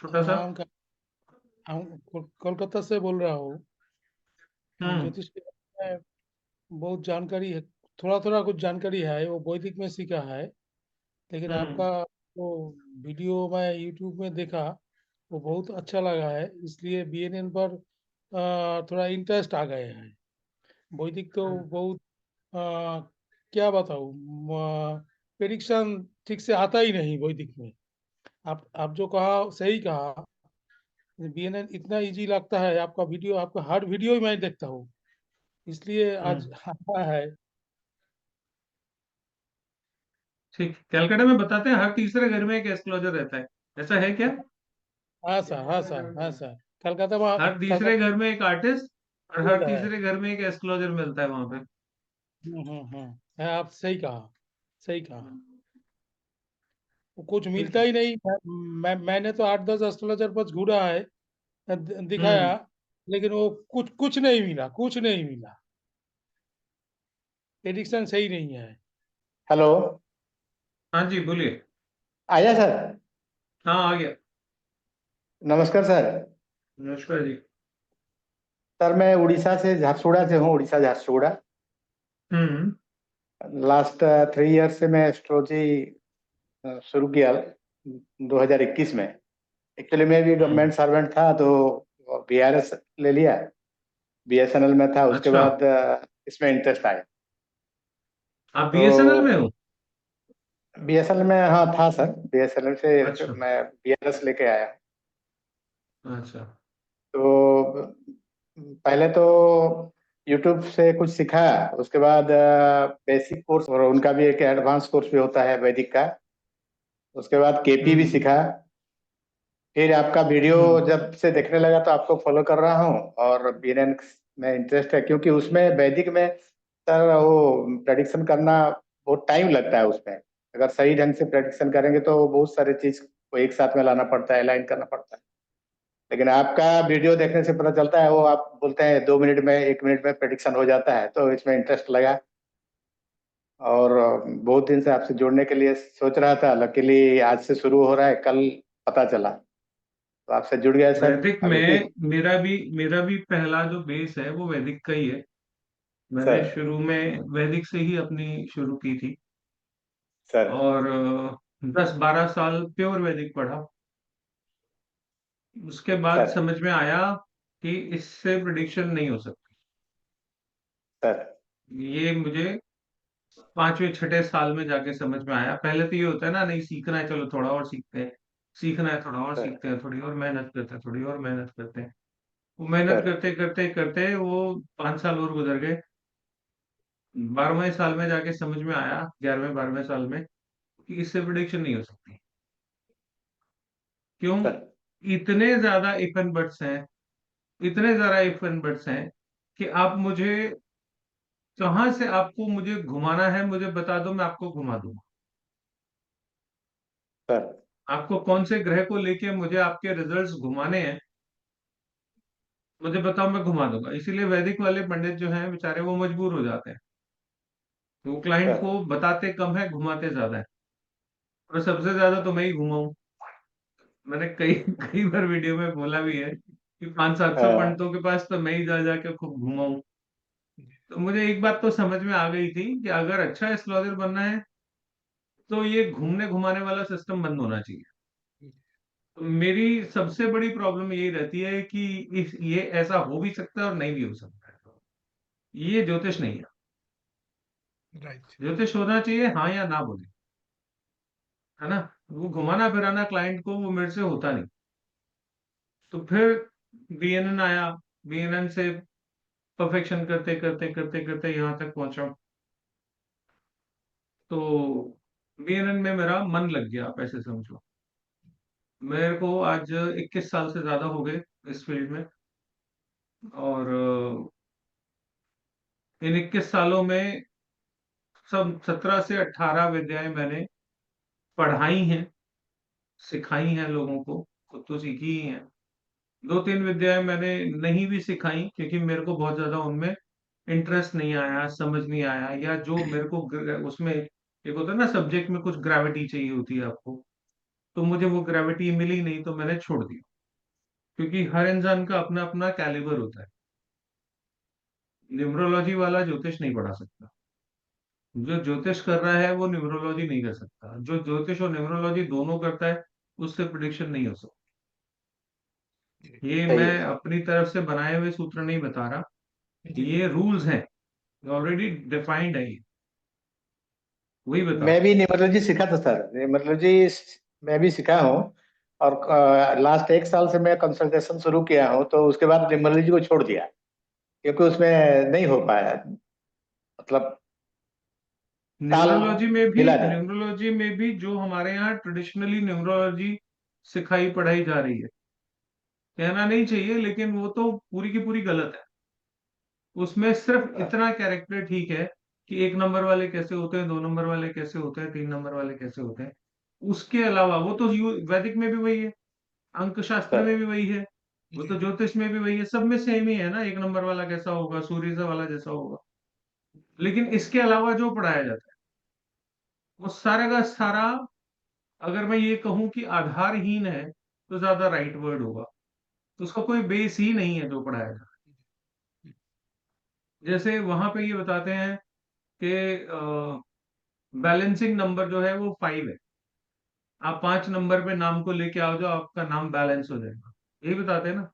छोटा सा। हम कोलकाता से बोल रहा हूँ। हम्म। ज्योतिष के बारे में बहुत जानकारी है। थोड़ा थोड़ा कुछ जानकारी है, वो वैदिक में सीखा है। लेकिन हम्म। आपका वो वीडियो मैं यूट्यूब में देखा, वो बहुत अच्छा लगा है, इसलिए बीएनएन पर थोड़ा इंटरेस्ट आ गए हैं। वैदिक तो बहुत अ, क्या बताऊँ, प्रेडिक्शन ठीक से आता ही नहीं वैदिक में। आप जो कहा सही कहा। बीएनएन इतना इजी लगता है, आपका वीडियो, आपका हर वीडियो ही मैं देखता हूँ, इसलिए आज हम्म। आता है। ठीक, कलकत्ता में बताते हैं हर तीसरे घर में एक एस्ट्रोलॉजर रहता है। ऐसा है क्या? हाँ सर, हाँ सर, हाँ सर। कलकत्ता में, हर तीसरे कलकत्ता घर में एक आर्टिस्ट और हर में है। तीसरे घर में एक एस्ट्रोलॉजर मिलता है वहां पे। है, आप सही कहा, सही कहा। वो कुछ ठीक मिलता है। ही नहीं। मैंने तो 8-10 एस्ट्रोलॉजर बस घूरा है, दिखाया, हम्म। लेकिन वो कुछ कुछ नहीं मिला, कुछ नहीं मिला। एडिक्शन सही नहीं है। हेलो। हाँ जी, बोलिए। आया सर। हाँ, आ गया। नमस्कार सर। नमस्कार जी। सर मैं उड़ीसा से, झारसुगुड़ा से हूँ, उड़ीसा झारसुगुड़ा। हम्म। लास्ट 3 ईयर से मैं एस्ट्रोलॉजी शुरू किया 2021 में। एक्चुअली मैं भी हम्म। गवर्नमेंट सर्वेंट था, तो बीआरएस ले लिया। बीएसएनएल में था, उसके अच्छा, बाद इसमें इंटरेस्ट आया। आप बीएसएनएल में तो हो? बीएसएनएल में, हाँ था सर, बीएसएनएल से अच्छा। मैं बीआरएस लेके आया। अच्छा। तो पहले तो यूट्यूब से कुछ सीखा, उसके बाद बेसिक कोर्स, और उनका भी एक एडवांस कोर्स भी होता है वैदिक का। उसके बाद केपी भी हम्म। सीखा। फिर आपका वीडियो हम्म। जब से देखने लगा तो आपको फॉलो कर रहा हूँ, और बीएनएन में इंटरेस्ट है, क्योंकि उसमें वैदिक में सर वो प्रेडिक्शन करना बहुत टाइम लगता है उसमें। अगर सही ढंग से प्रेडिक्शन करेंगे तो बहुत सारी चीज को एक साथ में लाना पड़ता है, अलाइन करना पड़ता है। लेकिन आपका वीडियो देखने से पता चलता है, वो आप बोलते हैं 2 मिनट में, 1 मिनट में प्रेडिक्शन हो जाता है, तो इसमें इंटरेस्ट लगा। और बहुत दिन से आपसे जुड़ने के लिए सोच रहा था, लकीली आज से शुरू हो रहा है, कल पता चला तो आपसे जुड़ गया सर। वैदिक अभी में मेरा भी पहला जो बेस है वो वैदिक का ही है। मैंने सर, शुरू में वैदिक से ही अपनी शुरू की थी। सर, और 10-12 साल प्योर वैदिक पढ़ा। उसके बाद सर, समझ में आया कि इससे प्रिडिक्शन नहीं हो सकती। सर, ये मुझे 5वें 6ठे साल में जाके समझ में आया। पहले तो ये होता है ना, नहीं सीखना है, चलो थोड़ा और सीखते हैं। सीखना है, थोड़ा और सर, सीखते हैं, थोड़ी और मेहनत करते हैं, थोड़ी और मेहनत करते हैं। वो मेहनत सर, करते करते करते वो 5 साल और गुजर गए। 12वें साल में जाके समझ में आया, 11वें 12वें साल में, कि इससे प्रिडिक्शन नहीं हो सकती। क्यों? सर, इतने ज्यादा इफ एंड बट्स हैं, इतने ज्यादा इफ एंड बट्स हैं कि आप मुझे कहाँ से आपको मुझे घुमाना है मुझे बता दो, मैं आपको घुमा दूंगा। सर, आपको कौन से ग्रह को लेके मुझे आपके रिजल्ट्स घुमाने हैं, मुझे बताओ, मैं घुमा दूंगा। इसीलिए वैदिक वाले पंडित जो हैं बेचारे, वो मजबूर हो जाते हैं। वो क्लाइंट सर, को बताते कम है, घुमाते ज्यादा है। और सबसे ज्यादा तो मैं ही घुमाऊं। मैंने कई कई बार वीडियो में बोला भी है कि 500-700 हाँ, पंडितों के पास तो मैं ही जा जाके खूब घुमाऊं। तो मुझे एक बात तो समझ में आ गई थी कि अगर अच्छा एस्ट्रोलॉजर बनना है तो ये घूमने घुमाने वाला सिस्टम बंद होना चाहिए। तो मेरी सबसे बड़ी प्रॉब्लम यही रहती है कि इस ये ऐसा हो भी सकता है और नहीं भी हो सकता है। ये ज्योतिष नहीं है। राइट। ज्योतिष होना चाहिए हाँ या ना बोले, है ना। वो घुमाना फिराना क्लाइंट को, वो मेरे से होता नहीं। तो फिर बीएनएन आया। बीएनएन से परफेक्शन करते करते करते करते यहाँ तक पहुंचा। तो बीएनएन में मेरा मन लग गया, आप ऐसे समझो। मेरे को आज 21 साल से ज्यादा हो गए इस फील्ड में। और इन 21 सालों में सब 17 से 18 विद्याएं मैंने पढ़ाई हैं, सिखाई हैं लोगों को। खुद तो सीखी ही हैं। 2-3 विद्याएं मैंने नहीं भी सिखाई, क्योंकि मेरे को बहुत ज्यादा उनमें इंटरेस्ट नहीं आया, समझ नहीं आया, या जो मेरे को उसमें एक होता है ना, सब्जेक्ट में कुछ ग्रेविटी चाहिए होती है आपको। तो मुझे वो ग्रेविटी मिली नहीं, तो मैंने छोड़ दिया, क्योंकि हर इंसान का अपना अपना कैलिबर होता है। न्यूमरोलॉजी वाला ज्योतिष नहीं पढ़ा सकता, जो ज्योतिष कर रहा है वो न्यूमरोलॉजी नहीं कर सकता, जो ज्योतिष और न्यूमरोलॉजी दोनों करता है उससे प्रिडिक्शन नहीं हो सकती। ये सही मैं है। अपनी तरफ से बनाए हुए सूत्र नहीं बता रहा, ये रूल्स हैं, ऑलरेडी डिफाइंड है, ये वही बता मैं रहा भी न्यूमरोलॉजी सीखा था सर, न्यूमरोलॉजी मैं भी सीखा हूँ। और लास्ट 1 साल से मैं कंसल्टेशन शुरू किया हूँ, तो उसके बाद न्यूमरोलॉजी को छोड़ दिया, क्योंकि उसमें नहीं हो पाया, मतलब हूँ। ताल मिला नहीं। न्यूमरोलॉजी में भी जो हमारे यहाँ ट्रेडिशनली न्यूमरोलॉजी सिखाई पढ़ाई जा रही है, कहना नहीं चाहिए लेकिन वो तो पूरी की पूरी गलत है। उसमें सिर्फ इतना कैरेक्टर ठीक है कि 1 नंबर वाले कैसे होते हैं, 2 नंबर वाले कैसे होते हैं, 3 नंबर वाले कैसे होते हैं। उसके अलावा वो तो वैदिक में भी वही है, अंक शास्त्र सर में भी वही है, वो तो ज्योतिष में भी वही है, सब में सेम ही है ना, 1 नंबर वाला कैसा होगा, सूर्य से वाला जैसा होगा। लेकिन इसके अलावा जो पढ़ाया जाता है वो सारा का सारा, अगर मैं ये कहूं कि आधारहीन है तो ज्यादा राइट वर्ड होगा, तो उसका कोई बेस ही नहीं है जो पढ़ाया जाता है। जैसे वहां पे ये बताते हैं कि बैलेंसिंग नंबर जो है वो 5 है, आप 5 नंबर पे नाम को लेके आओ, जो आपका नाम बैलेंस हो जाएगा, यही बताते हैं ना।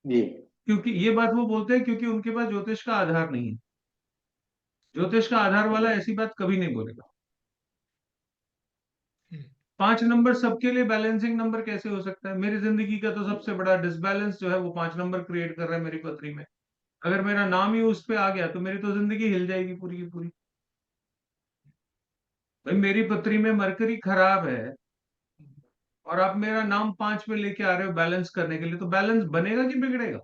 जी। क्योंकि ये बात वो बोलते हैं क्योंकि उनके पास ज्योतिष का आधार नहीं है, ज्योतिष का आधार वाला ऐसी बात कभी नहीं बोलेगा। 5 नंबर सबके लिए बैलेंसिंग नंबर कैसे हो सकता है? मेरी जिंदगी का तो सबसे बड़ा डिसबैलेंस जो है वो 5 नंबर क्रिएट कर रहा है मेरी पत्री में। अगर मेरा नाम ही उस पे आ गया तो मेरी तो जिंदगी हिल जाएगी पूरी की पूरी। भाई मेरी पत्री में मरकरी खराब है और आप मेरा नाम 5 पे लेके आ रहे हो बैलेंस करने के लिए, तो बैलेंस बनेगा कि बिगड़ेगा?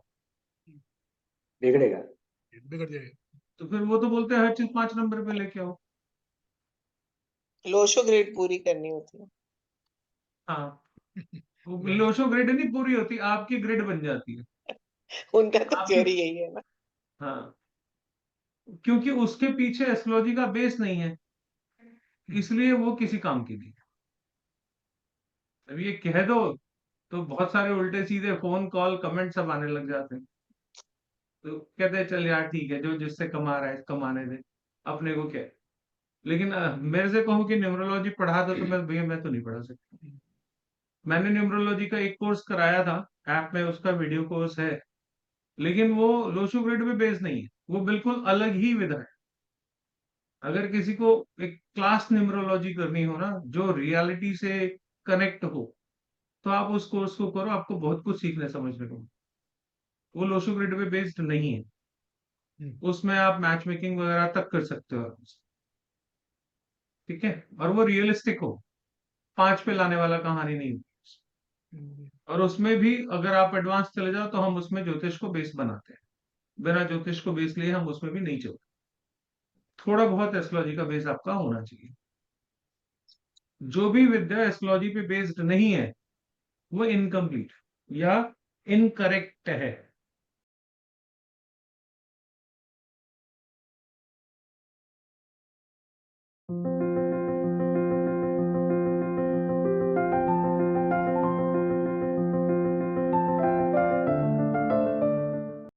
बिगड़ेगा। बिगड़ जाएगा। तो फिर वो तो बोलते हैं हर चीज 5 नंबर पे लेके आओ। लोशो ग्रेड पूरी करनी होती है। हाँ, वो लोशो ग्रिड नहीं पूरी होती, आपकी ग्रिड बन जाती है। उनका तो आपकी, थ्योरी यही है ना। हाँ, क्योंकि उसके पीछे एस्ट्रोलॉजी का बेस नहीं है, इसलिए वो किसी काम की नहीं। अब ये कह दो तो बहुत सारे उल्टे सीधे फोन कॉल कमेंट सब आने लग जाते हैं, तो कहते हैं चल यार ठीक है, जो जिससे कमा रहा है कमाने दे, अपने को क्या है। लेकिन मेरे से कहूँ कि न्यूमरोलॉजी पढ़ा दो तो मैं भैया मैं तो नहीं पढ़ा सकता। मैंने न्यूमरोलॉजी का एक कोर्स कराया था, ऐप में उसका वीडियो कोर्स है, लेकिन वो लोशो ग्रिड पे बेस्ड नहीं है, वो बिल्कुल अलग ही विधा है। अगर किसी को एक क्लास न्यूमरोलॉजी करनी हो ना, जो रियलिटी से कनेक्ट हो, तो आप उस कोर्स को करो, आपको बहुत कुछ सीखने समझने को। वो लोशो ग्रिड पे बेस्ड नहीं है, उसमें आप मैच मेकिंग वगैरह तक कर सकते हो, ठीक है, और वो रियलिस्टिक हो, 5 पे लाने वाला कहानी नहीं हो। और उसमें भी अगर आप एडवांस चले जाओ तो हम उसमें ज्योतिष को बेस बनाते हैं, बिना ज्योतिष को बेस लिए हम उसमें भी नहीं चलते। थोड़ा बहुत एस्ट्रोलॉजी का बेस आपका होना चाहिए। जो भी विद्या एस्ट्रोलॉजी पे बेस्ड नहीं है वो इनकम्प्लीट या इनकरेक्ट है।